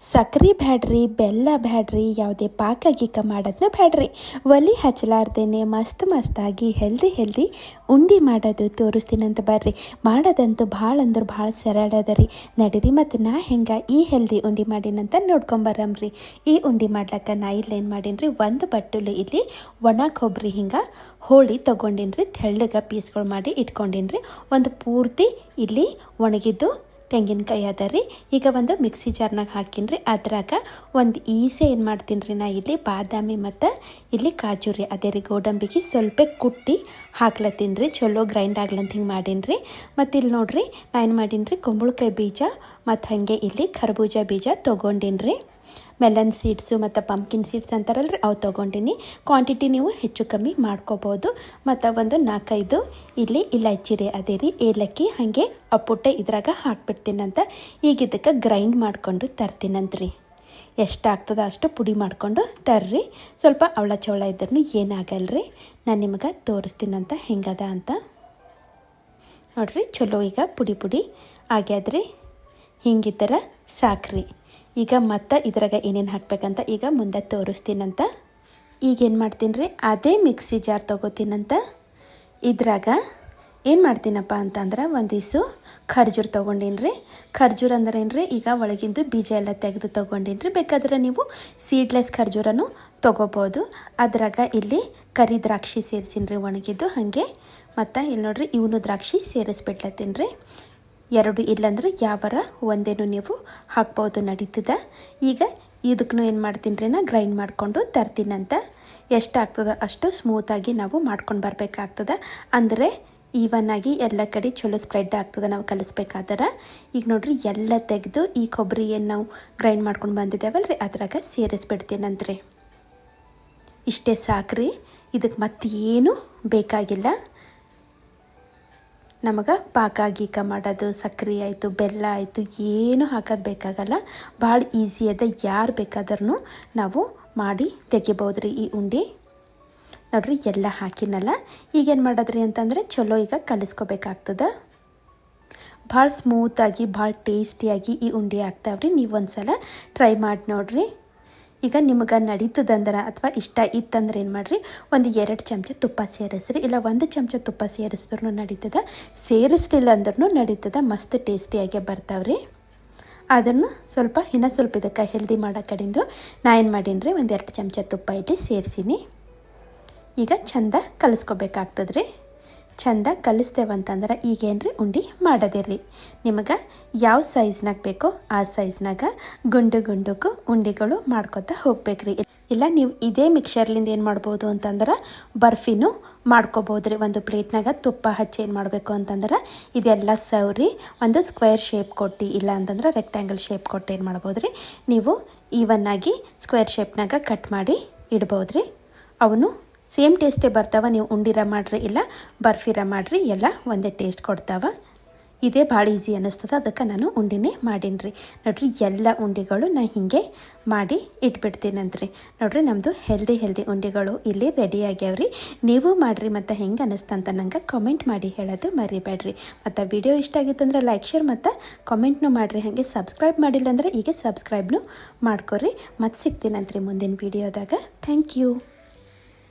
ಸಕ್ರೆ ಬ್ಯಾಡ್ರಿ, ಬೆಲ್ಲ ಬ್ಯಾಡ್ರಿ, ಯಾವುದೇ ಪಾಕ ಗೀಕ ಮಾಡೋದನ್ನ ಬ್ಯಾಡ್ರಿ. ಒಲಿ ಹಚ್ಚಲಾರ್ದೇನೆ ಮಸ್ತಾಗಿ ಹೆಲ್ದಿ ಉಂಡೆ ಮಾಡೋದು ತೋರಿಸ್ತೀನಂತ ಬರ್ರಿ. ಮಾಡೋದಂತೂ ಭಾಳ ಅಂದ್ರೆ ಭಾಳ ಸರಳ ಅದ ರೀ. ನಡೀರಿ ಮತ್ತು ನಾ ಹೆಂಗೆ ಈ ಹೆಲ್ದಿ ಉಂಡೆ ಮಾಡೀನಂತ ನೋಡ್ಕೊಂಬರಮ್ರಿ. ಈ ಉಂಡೆ ಮಾಡ್ಲಿಕ್ಕೆ ನಾ ಇಲ್ಲೇನು ಮಾಡೀನಿ ರೀ, ಒಂದು ಬಟ್ಟಲು ಇಲ್ಲಿ ಒಣ ಕೊಬ್ಬರಿ ಹಿಂಗೆ ಹೋಳಿ ತೊಗೊಂಡಿನ್ರಿ. ತೆಳ್ಳಗೆ ಪೀಸ್ಗಳು ಮಾಡಿ ಇಟ್ಕೊಂಡಿನ್ರಿ. ಒಂದು ಪೂರ್ತಿ ಇಲ್ಲಿ ಒಣಗಿದ್ದು ತೆಂಗಿನಕಾಯಿ ಅದ ರೀ. ಈಗ ಒಂದು ಮಿಕ್ಸಿ ಜಾರ್ನಾಗ ಹಾಕಿನ್ರಿ. ಅದ್ರಾಗ ಒಂದು ಈಸೆ ಏನು ಮಾಡ್ತೀನಿ ರೀ, ನಾ ಇಲ್ಲಿ ಬಾದಾಮಿ ಮತ್ತು ಇಲ್ಲಿ ಕಾಜು ರೀ, ಅದೇ ರೀ ಗೋಡಂಬಿಗೆ ಸ್ವಲ್ಪ ಕುಟ್ಟಿ ಹಾಕ್ಲತ್ತೀನಿ ರೀ. ಚಲೋ ಗ್ರೈಂಡ್ ಆಗ್ಲಂತ ಹಿಂಗೆ ಮಾಡೀನಿ ರೀ. ಮತ್ತು ಇಲ್ಲಿ ನೋಡಿರಿ ನಾ ಏನು ಮಾಡೀನಿ ರೀ, ಕುಂಬಳಕಾಯಿ ಬೀಜ ಮತ್ತು ಹಾಗೆ ಇಲ್ಲಿ ಕರ್ಬೂಜ ಬೀಜ ತೊಗೊಂಡೀನಿ ರೀ. ಮೆಲನ್ ಸೀಡ್ಸು ಮತ್ತು ಪಂಪ್ಕಿನ್ ಸೀಡ್ಸ್ ಅಂತಾರಲ್ರಿ, ಅವು ತೊಗೊಂಡಿನಿ. ಕ್ವಾಂಟಿಟಿ ನೀವು ಹೆಚ್ಚು ಕಮ್ಮಿ ಮಾಡ್ಕೋಬೋದು. ಮತ್ತು ಒಂದು 4-5 ಇಲ್ಲಿ ಇಲೈಚಿ ರೀ, ಅದೇ ರೀ ಏಲಕ್ಕಿ ಹಾಗೆ ಅಪ್ಪುಟ್ಟ ಇದ್ರಾಗ ಹಾಕ್ಬಿಡ್ತೀನಂತ. ಈಗ ಇದಕ್ಕೆ ಗ್ರೈಂಡ್ ಮಾಡಿಕೊಂಡು ತರ್ತೀನಂತ್ರಿ. ಎಷ್ಟಾಗ್ತದೆ ಅಷ್ಟು ಪುಡಿ ಮಾಡಿಕೊಂಡು ತರ್ರಿ. ಸ್ವಲ್ಪ ಅವಳ ಚವಳ ಇದ್ರೂ ಏನಾಗಲ್ರಿ. ನಾನು ನಿಮಗೆ ತೋರಿಸ್ತೀನಂತ ಹೆಂಗದ ಅಂತ ನೋಡ್ರಿ. ಚಲೋ ಈಗ ಪುಡಿ ಆಗ್ಯಾದ್ರಿ. ಹಿಂಗಿದ್ದರ ಸಾಕ್ರಿ. ಈಗ ಮತ್ತೆ ಇದ್ರಾಗ ಏನೇನು ಹಾಕ್ಬೇಕಂತ ಈಗ ಮುಂದೆ ತೋರಿಸ್ತೀನಂತ. ಈಗೇನು ಮಾಡ್ತೀನಿ ರೀ, ಅದೇ ಮಿಕ್ಸಿ ಜಾರ್ ತೊಗೋತೀನಂತ. ಇದ್ರಾಗ ಏನು ಮಾಡ್ತೀನಪ್ಪ ಅಂತಂದ್ರೆ ಒಂದಿಷ್ಟು ಖರ್ಜೂರ ತೊಗೊಂಡೀನಿ ರೀ. ಖರ್ಜೂರ ಅಂದ್ರೆ ಏನು ರೀ, ಈಗ ಒಳಗಿಂದು ಬೀಜ ಎಲ್ಲ ತೆಗೆದು ತೊಗೊಂಡೀನಿ ರೀ. ಬೇಕಾದ್ರೆ ನೀವು ಸೀಡ್ಲೆಸ್ ಖರ್ಜೂರನೂ ತೊಗೋಬೋದು. ಅದ್ರಾಗ ಇಲ್ಲಿ ಕರಿ ದ್ರಾಕ್ಷಿ ಸೇರಿಸೀನಿ ರೀ, ಒಣಗಿದ್ದು ಹಾಗೆ. ಮತ್ತು ಇಲ್ಲಿ ನೋಡಿರಿ ಇವನು ದ್ರಾಕ್ಷಿ ಸೇರಿಸ್ಬಿಡ್ಲತ್ತೀನಿ ರೀ. 2 ಇಲ್ಲಾಂದ್ರೆ ಯಾವರ ಒಂದೇನು ನೀವು ಹಾಕ್ಬೋದು, ನಡೀತದ. ಈಗ ಇದಕ್ಕೂ ಏನು ಮಾಡ್ತೀನಿ ರೀ, ನಾ ಗ್ರೈಂಡ್ ಮಾಡಿಕೊಂಡು ತರ್ತೀನಂತ. ಎಷ್ಟಾಗ್ತದೆ ಅಷ್ಟು ಸ್ಮೂತಾಗಿ ನಾವು ಮಾಡ್ಕೊಂಡು ಬರಬೇಕಾಗ್ತದೆ. ಅಂದರೆ ಈವನ್ನಾಗಿ ಎಲ್ಲ ಕಡೆ ಚಲೋ ಸ್ಪ್ರೆಡ್ ಆಗ್ತದೆ ನಾವು ಕಲಿಸ್ಬೇಕಾದ್ರೆ. ಈಗ ನೋಡಿರಿ ಎಲ್ಲ ತೆಗೆದು ಈ ಕೊಬ್ಬರಿ ಏನು ನಾವು ಗ್ರೈಂಡ್ ಮಾಡ್ಕೊಂಡು ಬಂದಿದ್ದೇವಲ್ಲ ರೀ, ಅದ್ರಾಗ ಸೇರಿಸ್ಬಿಡ್ತೀನಂತ್ರಿ. ಇಷ್ಟೇ ಸಾಕ್ರಿ. ಇದಕ್ಕೆ ಮತ್ತೇನು ಬೇಕಾಗಿಲ್ಲ. ನಮಗೆ ಪಾಕ ಗೀಕ ಮಾಡೋದು, ಸಕ್ಕರೆ ಆಯಿತು ಬೆಲ್ಲ ಆಯಿತು ಏನು ಹಾಕೋದು ಬೇಕಾಗಲ್ಲ. ಭಾಳ ಈಸಿ ಅದ. ಯಾರು ಬೇಕಾದ್ರೂ ನಾವು ಮಾಡಿ ತೆಗಿಬೋದು ರೀ ಈ ಉಂಡೆ. ನೋಡ್ರಿ ಎಲ್ಲ ಹಾಕಿನಲ್ಲ. ಈಗೇನು ಮಾಡೋದ್ರಿ ಅಂತಂದರೆ ಚಲೋ ಈಗ ಕಲಿಸ್ಕೋಬೇಕಾಗ್ತದೆ. ಭಾಳ ಸ್ಮೂತಾಗಿ ಭಾಳ ಟೇಸ್ಟಿಯಾಗಿ ಈ ಉಂಡೆ ಆಗ್ತಾವ್ರಿ. ನೀವು ಒಂದು ಸಲ ಟ್ರೈ ಮಾಡಿ ನೋಡಿರಿ. ಈಗ ನಿಮಗೆ ನಡೀತದಂದ್ರೆ ಅಥವಾ ಇಷ್ಟ ಇತ್ತಂದ್ರೆ ಏನು ಮಾಡಿರಿ, ಒಂದು 2 ಚಮಚ ತುಪ್ಪ ಸೇರಿಸ್ರಿ. ಇಲ್ಲ 1 ಚಮಚ ತುಪ್ಪ ಸೇರಿಸಿದ್ರೂ ನಡೀತದೆ. ಸೇರಿಸಲಿಲ್ಲ ಅಂದ್ರೂ ನಡೀತದೆ. ಮಸ್ತ್ ಟೇಸ್ಟಿಯಾಗಿ ಬರ್ತಾವ್ರಿ. ಅದನ್ನು ಇನ್ನೂ ಸ್ವಲ್ಪ ಇದಕ್ಕೆ ಹೆಲ್ದಿ ಮಾಡೋ ಕಡೆಯಿಂದ ನಾ ಏನು ಮಾಡೀನಿ ರೀ, ಒಂದು 2 ಚಮಚ ತುಪ್ಪ ಇಲ್ಲಿ ಸೇರಿಸೀನಿ. ಈಗ ಚಂದ ಕಲಿಸ್ಕೋಬೇಕಾಗ್ತದೆ ರೀ. ಚಂದ ಕಲಿಸ್ತೇವಂತಂದ್ರೆ ಈಗೇನು ರೀ ಉಂಡೆ ಮಾಡೋದಿರಲಿ. ನಿಮಗೆ ಯಾವ ಸೈಜ್ನಾಗ ಬೇಕೋ ಆ ಸೈಜ್ನಾಗ ಗುಂಡುಗೂ ಉಂಡೆಗಳು ಮಾಡ್ಕೊತಾ ಹೋಗ್ಬೇಕ್ರಿ. ಇಲ್ಲ ನೀವು ಇದೇ ಮಿಕ್ಸರ್ಲಿಂದ ಏನು ಮಾಡ್ಬೋದು ಅಂತಂದ್ರೆ ಬರ್ಫಿನೂ ಮಾಡ್ಕೋಬೋದು ರೀ. ಒಂದು ಪ್ಲೇಟ್ನಾಗ ತುಪ್ಪ ಹಚ್ಚಿ ಏನು ಮಾಡಬೇಕು ಅಂತಂದ್ರೆ ಇದೆಲ್ಲ ಸವರಿ ಒಂದು ಸ್ಕ್ವೇರ್ ಶೇಪ್ ಕೊಟ್ಟು, ಇಲ್ಲ ಅಂತಂದ್ರೆ ರೆಕ್ಟ್ಯಾಂಗಲ್ ಶೇಪ್ ಕೊಟ್ಟು ಏನು ಮಾಡ್ಬೋದು ರೀ, ನೀವು ಈವನ್ನಾಗಿ ಸ್ಕ್ವೇರ್ ಶೇಪ್ನಾಗ ಕಟ್ ಮಾಡಿ ಇಡ್ಬೋದು ರೀ. ಅವನು ಸೇಮ್ ಟೇಸ್ಟೇ ಬರ್ತಾವೆ. ನೀವು ಉಂಡಿರ ಮಾಡಿರಿ ಇಲ್ಲ ಬರ್ಫಿರ ಮಾಡಿರಿ, ಎಲ್ಲ ಒಂದೇ ಟೇಸ್ಟ್ ಕೊಡ್ತಾವೆ. ಇದೇ ಭಾಳ ಈಸಿ ಅನ್ನಿಸ್ತದೆ. ಅದಕ್ಕೆ ನಾನು ಉಂಡಿನೇ ಮಾಡೀನಿ ರೀ. ನೋಡಿರಿ ಎಲ್ಲ ಉಂಡೆಗಳು ನಾನು ಹೀಗೆ ಮಾಡಿ ಇಟ್ಬಿಡ್ತೀನಂತ್ರಿ. ನೋಡಿರಿ ನಮ್ಮದು ಹೆಲ್ದಿ ಉಂಡೆಗಳು ಇಲ್ಲಿ ರೆಡಿ ಆಗ್ಯಾವ್ರಿ. ನೀವು ಮಾಡಿರಿ ಮತ್ತು ಹೆಂಗೆ ಅನ್ನಿಸ್ತಂತ ನಂಗೆ ಕಾಮೆಂಟ್ ಮಾಡಿ ಹೇಳೋದು ಮರಿಬೇಡ್ರಿ. ಮತ್ತು ವಿಡಿಯೋ ಇಷ್ಟ ಆಗಿತ್ತಂದ್ರೆ ಲೈಕ್ ಶೇರ್ ಮತ್ತು ಕಾಮೆಂಟ್ನೂ ಮಾಡಿರಿ. ಹಾಗೆ ಸಬ್ಸ್ಕ್ರೈಬ್ ಮಾಡಿಲ್ಲ ಅಂದರೆ ಈಗ ಸಬ್ಸ್ಕ್ರೈಬ್ನು ಮಾಡ್ಕೊರಿ. ಮತ್ತು ಸಿಗ್ತೀನಂತ್ರಿ ಮುಂದಿನ ವಿಡಿಯೋದಾಗ. Thank you.